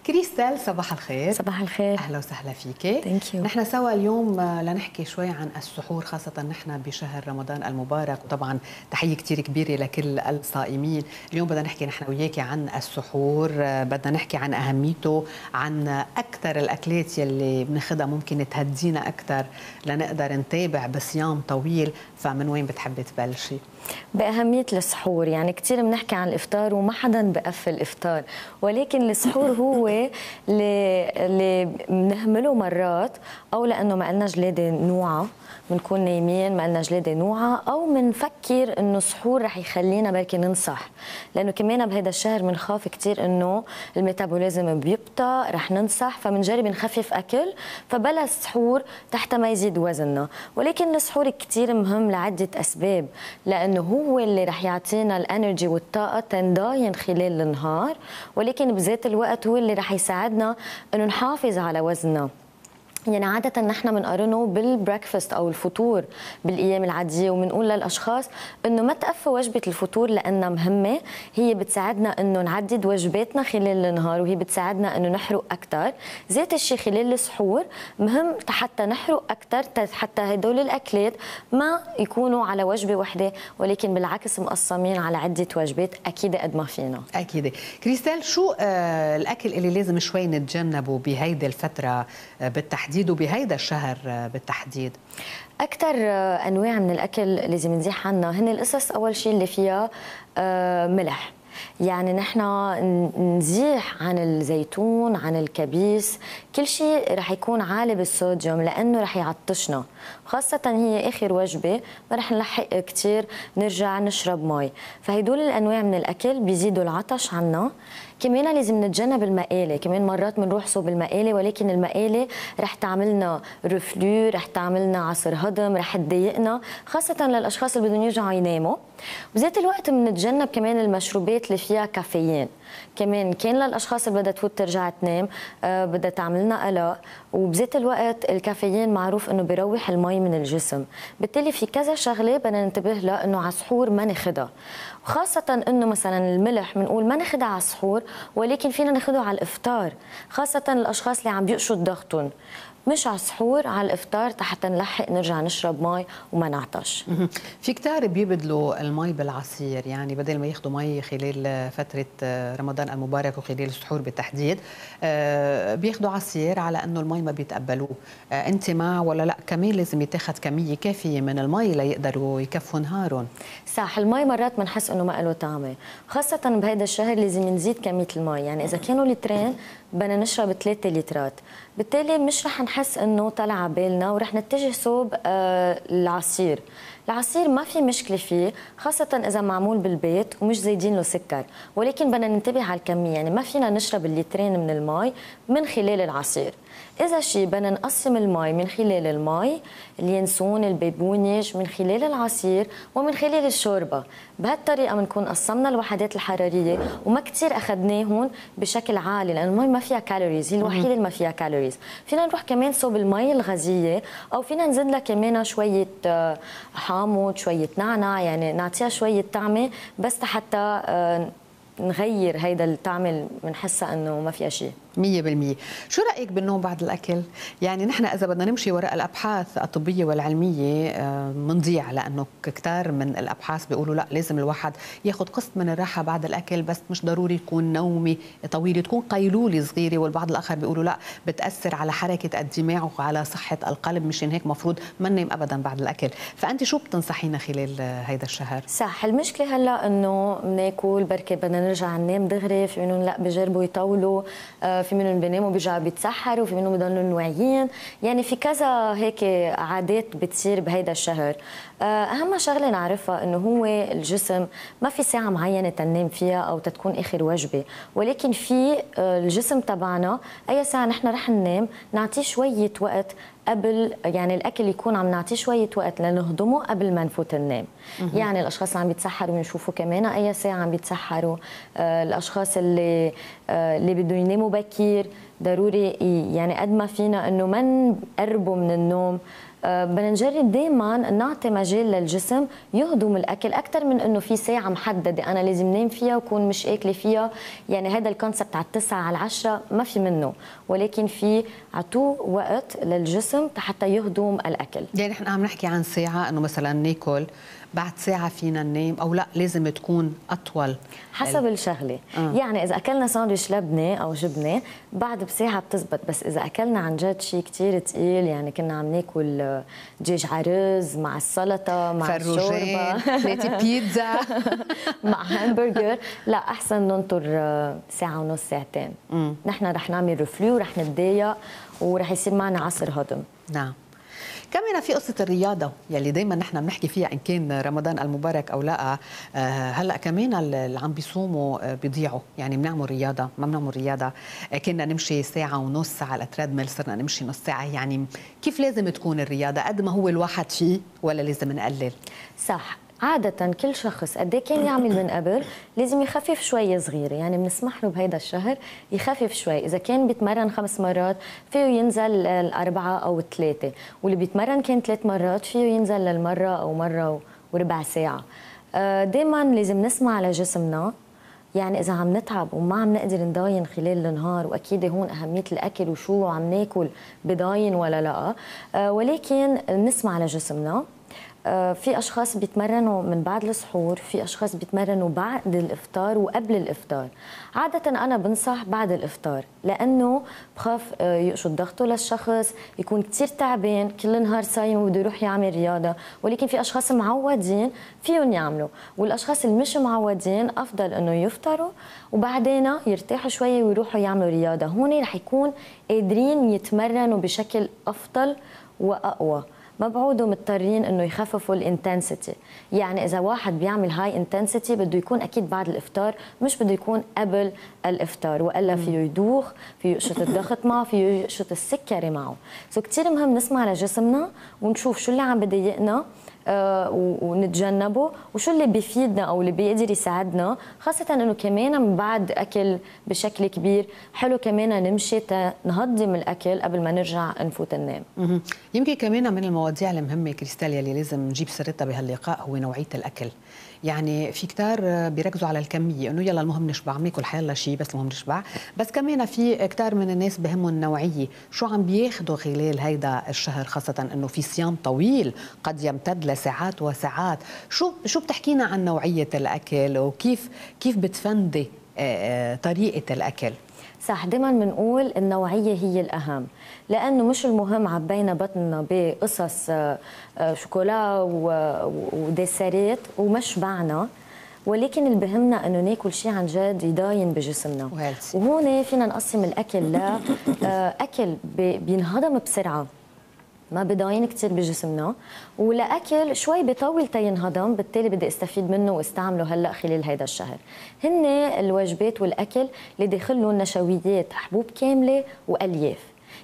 كريستال صباح الخير. صباح الخير. اهلا وسهلا فيك. ثانك يو. نحن سوا اليوم لنحكي شوي عن السحور، خاصة نحن بشهر رمضان المبارك، وطبعا تحية كثير كبيرة لكل الصائمين. اليوم بدنا نحكي نحن وياكي عن السحور، بدنا نحكي عن أهميته، عن أكثر الأكلات يلي بناخذها ممكن تهدينا أكثر لنقدر نتابع بصيام طويل. فمن وين بتحبي تبلشي؟ بأهمية السحور، يعني كثير بنحكي عن الإفطار وما حدا بقفل الإفطار، ولكن السحور هو اللي بنهمله مرات، أو لأنه ما لنا جلادة نوعة، بنكون نايمين ما لنا جلادة نوعة، أو بنفكر إنه السحور رح يخلينا بركي ننصح، لأنه كمان بهذا الشهر بنخاف كثير إنه الميتابوليزم بيبطأ، رح ننصح، فبنجرب نخفف أكل، فبلا السحور تحت ما يزيد وزننا. ولكن السحور كثير مهم لعدة أسباب، لأنه هو اللي رح يعطينا الانرجي والطاقة تنداين خلال النهار، ولكن بذات الوقت هو اللي رح يساعدنا إنه نحافظ على وزننا. يعني عادة نحن بنقارنه بالبريكفاست أو الفطور بالأيام العادية، وبنقول للأشخاص إنه ما تقفوا وجبة الفطور لأنها مهمة، هي بتساعدنا إنه نعدد وجباتنا خلال النهار، وهي بتساعدنا إنه نحرق أكثر. ذات الشيء خلال السحور مهم حتى نحرق أكثر، حتى هدول الأكلات ما يكونوا على وجبة واحدة، ولكن بالعكس مقسمين على عدة وجبات، أكيد قد ما فينا. أكيد. كريستال، شو الأكل اللي لازم شوي نتجنبه بهيدي الفترة بالتحديد وبهيدا الشهر بالتحديد؟ أكثر أنواع من الأكل لازم نزيح عنها هن القصص أول شيء اللي فيها ملح. يعني نحن نزيح عن الزيتون، عن الكبيس، كل شيء رح يكون عالي بالصوديوم لأنه رح يعطشنا، خاصة هي آخر وجبة ما رح نلحق كتير نرجع نشرب مي، فهدول الأنواع من الأكل بيزيدوا العطش عنا. كمان لازم نتجنب المقالي، كمان مرات بنروح صوب المقالي، ولكن المقالي رح تعملنا رفلو، رح تعملنا عصر هضم، رح تضايقنا، خاصة للأشخاص اللي بدهم يرجعوا يناموا. بذات الوقت بنتجنب كمان المشروبات اللي فيها كافيين، كمان كان للأشخاص اللي بدها تفوت ترجع تنام بدها تعمل لنا قلق، وبذات الوقت الكافيين معروف انه بيروح المي من الجسم، بالتالي في كذا شغله بدنا ننتبه لها انه على السحور ما ناخذها، وخاصه انه مثلا الملح بنقول ما ناخذها على السحور، ولكن فينا ناخذه على الافطار، خاصه الاشخاص اللي عم بيقشوا ضغطهم، مش على السحور، على الافطار حتى نلحق نرجع نشرب مي وما نعطش. في كتار بيبدلوا المي بالعصير، يعني بدل ما ياخذوا مي خلال فتره رمضان المبارك وخلال السحور بالتحديد بياخذوا عصير على انه المي ما بيتقبلوه. انت مع ولا لا كمان لازم يتاخذ كميه كافيه من المي ليقدروا يكفوا نهارهم؟ صح، المي مرات بنحس انه ما له طعمه، خاصه بهذا الشهر لازم نزيد كميه المي، يعني اذا كانوا لترين بدنا نشرب 3 لترات، بالتالي مش رح نحس انه طلع على بالنا ورح نتجه صوب العصير. العصير ما في مشكله فيه، خاصه اذا معمول بالبيت ومش زايدين له سكر، ولكن بدنا ننتبه على الكميه، يعني ما فينا نشرب اللترين من المي من خلال العصير. إذا شيء بدنا نقسم المي من خلال المي، اليانسون، البيبونج، من خلال العصير، ومن خلال الشوربة. بهالطريقة بنكون قسمنا الوحدات الحرارية وما كتير أخذناهم بشكل عالي، لأن المي ما فيها كالوريز، هي الوحيدة اللي ما فيها كالوريز. فينا نروح كمان صوب المي الغازية، أو فينا نزيد لها كمان شوية حامض، شوية نعناع، يعني نعطيها شوية طعمة بس حتى نغير هيدا الطعم بنحسها انه ما فيها شيء. 100%. شو رأيك بالنوم بعد الأكل؟ يعني نحن إذا بدنا نمشي وراء الأبحاث الطبية والعلمية منضيع، لأنه كتار من الأبحاث بيقولوا لا لازم الواحد ياخذ قسط من الراحة بعد الأكل، بس مش ضروري تكون نومي طويلة، تكون قيلولة صغيرة، والبعض الآخر بيقولوا لا بتأثر على حركة الدماغ وعلى صحة القلب، مشان هيك مفروض ما ننام أبدا بعد الأكل. فأنت شو بتنصحينا خلال هيدا الشهر؟ صح، المشكلة هلا إنه بناكل بركي بدنا نرجع ننام دغري، في منهم لا بجربوا يطولوا، في منهم بيناموا بيرجعوا بيتسحروا، في منهم بضلوا واعيين، يعني في كذا هيك عادات بتصير بهيدا الشهر. اهم شغله نعرفها انه هو الجسم ما في ساعه معينه تنام فيها او تكون اخر وجبه، ولكن في الجسم تبعنا اي ساعه نحن رح ننام نعطيه شويه وقت قبل، يعني الاكل يكون عم نعطيه شويه وقت لنهضمه قبل ما نفوت ننام. يعني الاشخاص اللي عم بيتسحروا بنشوفوا كمان اي ساعه عم بيتسحروا، الاشخاص اللي بدهم يناموا بكير ضروري يعني قد ما فينا انه ما نقربوا من النوم بدنا نجرب دائما نعطي مجال للجسم يهضم الاكل اكثر من انه في ساعه محدده انا لازم نام فيها وكون مش اكله فيها. يعني هذا الكونسبت على 9 على 10 ما في منه، ولكن في عطوه وقت للجسم حتى يهضم الاكل. يعني نحن عم نحكي عن ساعه، انه مثلا ناكل بعد ساعه فينا ننام، او لا لازم تكون اطول حسب الشغله. يعني اذا اكلنا ساندويش لبنه او جبنه بعد بساعه بتزبط، بس اذا اكلنا عن جد شيء كثير ثقيل، يعني كنا عم ناكل دجاج عرز مع السلطه مع الشوربه 3 بيتزا مع همبرجر، لا احسن ننطر ساعه ونص ساعتين. نحن رح نعمل رفلو، رح نتضايق ورح يصير معنا عصر هضم. نعم. كمان في قصة الرياضة يلي دايما نحن بنحكي فيها إن كان رمضان المبارك أو لا. هلا كمان اللي عم بيصوموا بيضيعوا، يعني بنعمل رياضة ما بنعمل رياضة. كنا نمشي ساعة ونص على التريدميل، صرنا نمشي نص ساعة. يعني كيف لازم تكون الرياضة؟ قد ما هو الواحد فيه ولا لازم نقلل؟ صح. عادة كل شخص قد كان يعمل من قبل لازم يخفف شوي صغيرة، يعني بنسمح له بهيدا الشهر يخفف شوي. إذا كان بيتمرن 5 مرات فيه ينزل 4 أو 3، واللي بيتمرن كان 3 مرات فيه ينزل للمرة أو مرة وربع ساعة. دايما لازم نسمع لجسمنا. يعني إذا عم نتعب وما عم نقدر نضاين خلال النهار، وأكيد هون أهمية الأكل وشو عم ناكل بضاين ولا لا، ولكن نسمع لجسمنا. في أشخاص بيتمرنوا من بعد السحور، في أشخاص بيتمرنوا بعد الإفطار وقبل الإفطار. عادة أنا بنصح بعد الإفطار، لأنه بخاف يقشط ضغطه للشخص، يكون كتير تعبان كل نهار صايم وبده يروح يعمل رياضة. ولكن في أشخاص معودين فيهم يعملوا، والأشخاص اللي مش معودين أفضل أنه يفطروا وبعدين يرتاحوا شوية ويروحوا يعملوا رياضة. هون رح يكون قادرين يتمرنوا بشكل أفضل وأقوى، ما بعودوا مضطرين انه يخففوا الانتنسيتي. يعني اذا واحد بيعمل هاي انتنسيتي بده يكون اكيد بعد الافطار، مش بده يكون قبل الافطار، والا فيه يدوخ، فيه يقشط الضغط معه، فيه يقشط السكري معه. كثير مهم نسمع لجسمنا ونشوف شو اللي عم بضايقنا ونتجنبه، وشو اللي بيفيدنا او اللي بيقدر يساعدنا. خاصه انه كمان من بعد اكل بشكل كبير حلو كمان نمشي نهضم الاكل قبل ما نرجع نفوت ننام. يمكن كمان من المواضيع المهمه كريستال يلي لازم نجيب سيرتها بهاللقاء هو نوعيه الاكل. يعني في كتار بيركزوا على الكميه، انه يلا المهم نشبع، بناكل حيلا شيء بس المهم نشبع. بس كمان في كتار من الناس بهمهم النوعيه، شو عم بياخذوا خلال هيدا الشهر، خاصه انه في صيام طويل قد يمتد لساعات وساعات. شو بتحكينا عن نوعيه الاكل وكيف بتفندي طريقه الاكل؟ صح. دائما بنقول النوعيه هي الاهم، لانه مش المهم عبينا بطننا بقصص شوكولا وديسيرات وما شبعنا، ولكن اللي بهمنا انه ناكل شيء عن جد يضاين بجسمنا. وهون فينا نقسم الاكل لاكل بينهضم بسرعه ما بضاين كثير بجسمنا، ولاكل شوي بيطول تينهضم، بالتالي بدي استفيد منه واستعمله هلا خلال هيدا الشهر. هن الوجبات والاكل اللي داخلهم نشويات، حبوب كامله والياف.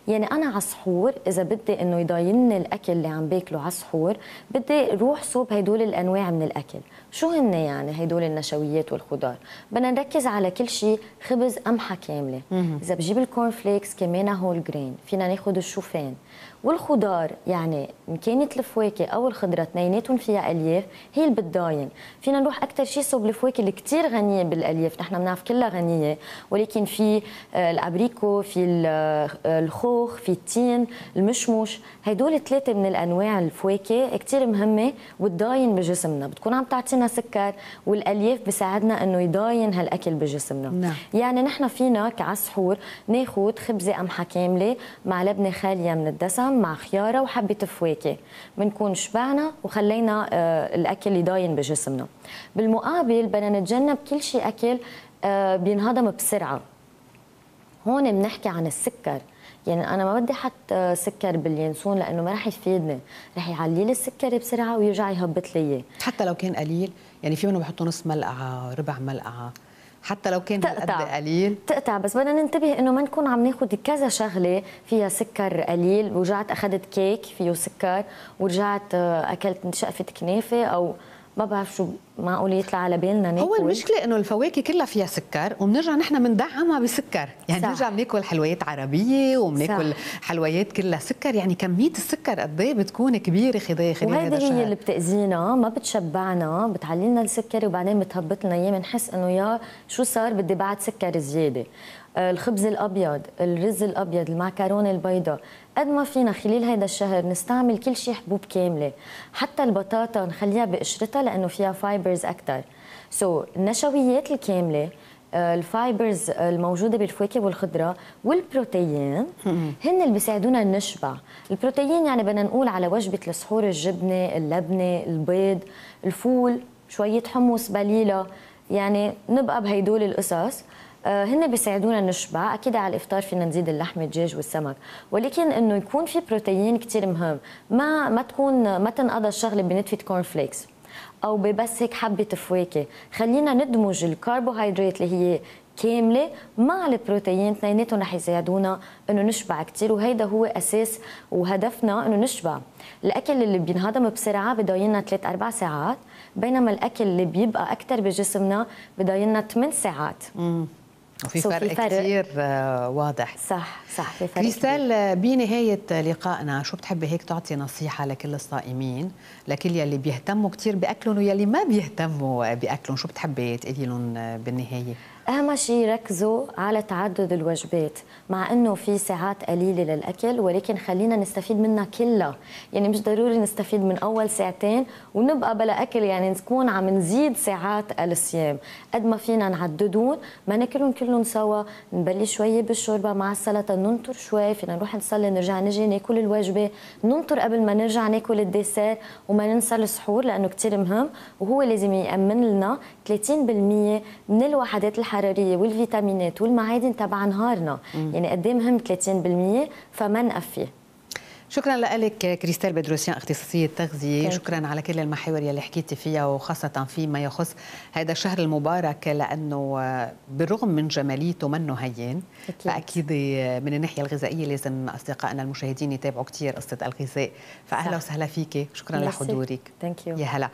يعني انا على السحور اذا بدي انه يضاينني الاكل اللي عم باكله على السحور، بدي روح صوب هدول الانواع من الاكل. شو هن يعني هدول النشويات والخضار؟ بدنا نركز على كل شيء. خبز قمحه كامله، اذا بجيب الكورن فليكس كمان هول جرين، فينا ناخذ الشوفان والخضار. يعني ان كانت الفواكه او الخضره اثنيناتهم فيها الياف هي اللي بتضاين. فينا نروح اكثر شيء صوب الفواكه اللي كثير غنيه بالالياف، نحن بنعرف كلها غنيه، ولكن في الابريكو، في الخوخ، في التين، المشمش. هدول 3 من الانواع الفواكه كثير مهمه وتضاين بجسمنا، بتكون عم تعطينا سكر، والالياف بيساعدنا انه يضاين هالاكل بجسمنا. نعم. يعني نحن فينا كعسحور ناخذ خبزه قمحه كامله مع لبنه خاليه من الدسم مع خياره وحبه فواكه، بنكون شبعنا وخلينا الاكل يضاين بجسمنا. بالمقابل بدنا نتجنب كل شيء اكل بينهضم بسرعه. هون بنحكي عن السكر. يعني انا ما بدي احط سكر باليانسون لانه ما رح يفيدني، رح يعلي لي السكري بسرعه ويرجع يهبط لي اياه. حتى لو كان قليل، يعني في منهم بحطوا نص ملعقه، ربع ملعقه، حتى لو كان هالقد قليل تقطع. بس بدنا ننتبه انه ما نكون عم ناخذ كذا شغله فيها سكر قليل، ورجعت اخذت كيك فيه سكر ورجعت اكلت شقفه كنافه ما بعرف شو معقول يطلع على بالنا ناكل. هو المشكله انه الفواكه كلها فيها سكر وبنرجع نحن بندعمها بسكر، يعني بنرجع بناكل حلويات عربيه وبناكل حلويات كلها سكر، يعني كميه السكر قد ايه بتكون كبيره خلال وهيدي هذا الشهر. هي اللي بتاذينا، ما بتشبعنا، بتعلي لنا السكري وبعدين بتهبط لنا اياه، بنحس انه يا شو صار بدي بعد سكر زياده. الخبز الابيض، الرز الابيض، المعكرونه البيضاء، قد ما فينا خلال هيدا الشهر نستعمل كل شيء حبوب كامله، حتى البطاطا نخليها بقشرتها لانه فيها فايبرز اكثر. النشويات الكامله، الفايبرز الموجوده بالفواكه والخضره والبروتين هن اللي بيساعدونا نشبع. البروتين يعني بدنا نقول على وجبه السحور الجبنه، اللبنه، البيض، الفول، شويه حمص، بليله، يعني نبقى بهيدول القصص. هن بيساعدونا نشبع. اكيد على الافطار فينا نزيد اللحم، الدجاج والسمك، ولكن انه يكون في بروتين كثير مهم. ما تنقضى الشغله بنتفه كورن فليكس او ببس هيك حبه فواكه. خلينا ندمج الكربوهيدرات اللي هي كامله مع البروتين، اثنيناتهم رح يساعدونا انه نشبع كثير، وهيدا هو اساس وهدفنا انه نشبع. الاكل اللي بينهضم بسرعه بضايلنا 3-4 ساعات، بينما الاكل اللي بيبقى اكثر بجسمنا بضايلنا 8 ساعات. وفي فرق كثير واضح. صح في فرق كريستال، بنهاية لقائنا شو بتحبي هيك تعطي نصيحة لكل الصائمين، لكل يلي بيهتموا كثير بأكلهم ويلي ما بيهتموا بأكلهم، شو بتحبي تقولي لهم بالنهاية؟ أهم شيء ركزوا على تعدد الوجبات، مع أنه في ساعات قليلة للأكل ولكن خلينا نستفيد منها كلها. يعني مش ضروري نستفيد من أول ساعتين ونبقى بلا أكل، يعني نكون عم نزيد ساعات الصيام. قد ما فينا نعددون، ما ناكلهم كلهم سوا، نبلش شوية بالشوربة مع السلطة، ننطر شوي، فينا نروح نصلي، نرجع نجي ناكل الوجبة، ننطر قبل ما نرجع ناكل الديسير، وما ننسى السحور لأنه كتير مهم، وهو لازم يأمن لنا 30% من الوحدات الحراريه والفيتامينات والمعادن تبع نهارنا. يعني قد ايه مهم 30%، فما نقفي. شكرا لك كريستال بدروسيان، اختصاصيه تغذيه. شكرا على كل المحاور يلي حكيتي فيها، وخاصه فيما يخص هذا الشهر المبارك، لانه بالرغم من جماليته منه هين. فاكيد من الناحيه الغذائيه لازم اصدقائنا المشاهدين يتابعوا كثير قصه الغذاء. فاهلا وسهلا فيك، شكرا لحضورك. يا هلا.